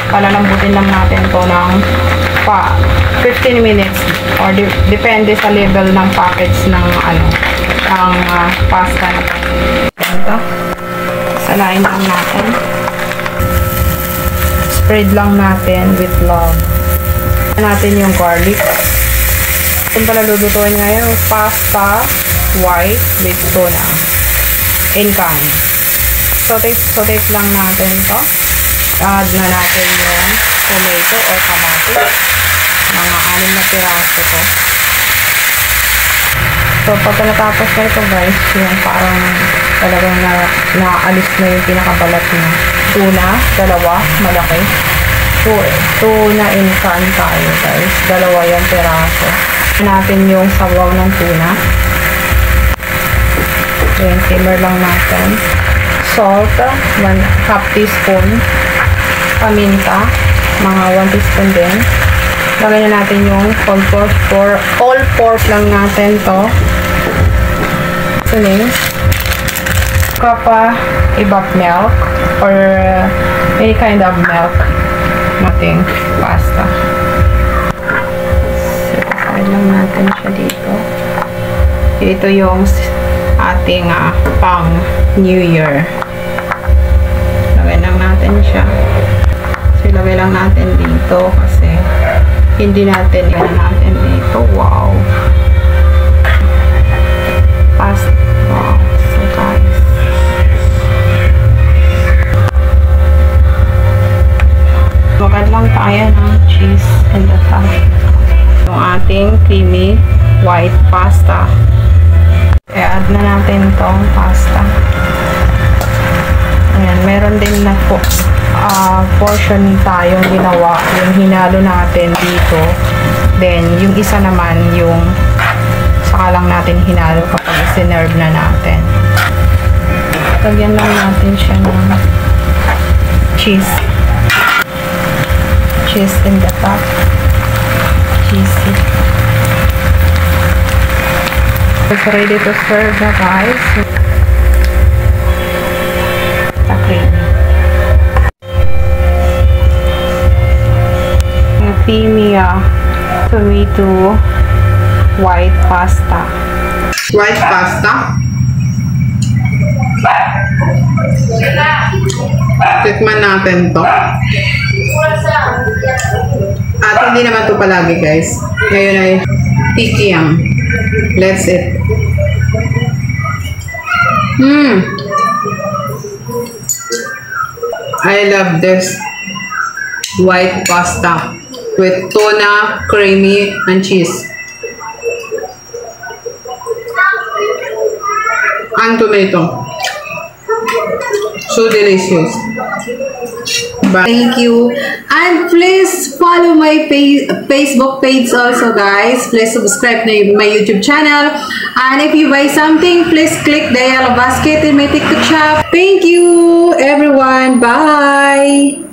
Palalambutin lang natin to ng 15 minutes or depende sa level ng package ng ng pasta na to. Ito. Salain lang natin. Spread lang natin with love. Natin yung garlic. Itong pala lulutuin ngayon, pasta white with tuna in can. Saute lang natin to. Add na natin yung tomato or kamatis. Mga 6 na piraso to. So, pagka natapos na ito guys, yung parang talagang naalis na yung pinakabalat niya. Tuna, 2, malaki. Tuna in can tayo guys. 2 yung piraso. Natin yung sabaw ng tuna. Then, simmer lang natin. Salt, 1/2 teaspoon. Paminta, mga 1 teaspoon din. Lagyan na natin yung all pork lang natin to. Suning. Cup ibap milk or any kind of milk. Nating pasta. Set lang natin siya dito. Ito yung ating pang New Year. Lagay lang natin siya. So, ilagay lang natin dito kasi hindi natin dito. Wow. Pasta. Wow. So, guys. Magad lang tayo ng cheese and the top. Yung ating creamy white pasta. I-add na natin itong pasta. Ayan, meron din na po portion tayong ginawa, yung hinalo natin dito. Then, yung isa naman, yung saka lang natin hinalo kapag isinerve na natin. Lagyan lang natin siya ng cheese. Cheese in the top. Cheesy. It's ready to serve na guys. Sa creamy. Creamy tomato white pasta. White pasta. Tikman natin to. At hindi naman to palagi guys. Ngayon ay tikiyang. Let's eat. I love this white pasta with tuna, creamy, and cheese. And tomato. So delicious. Bye. Thank you. And please follow my Facebook page also guys. Please subscribe to my YouTube channel. And if you buy something, please click the yellow basket in my TikTok shop. Thank you everyone. Bye.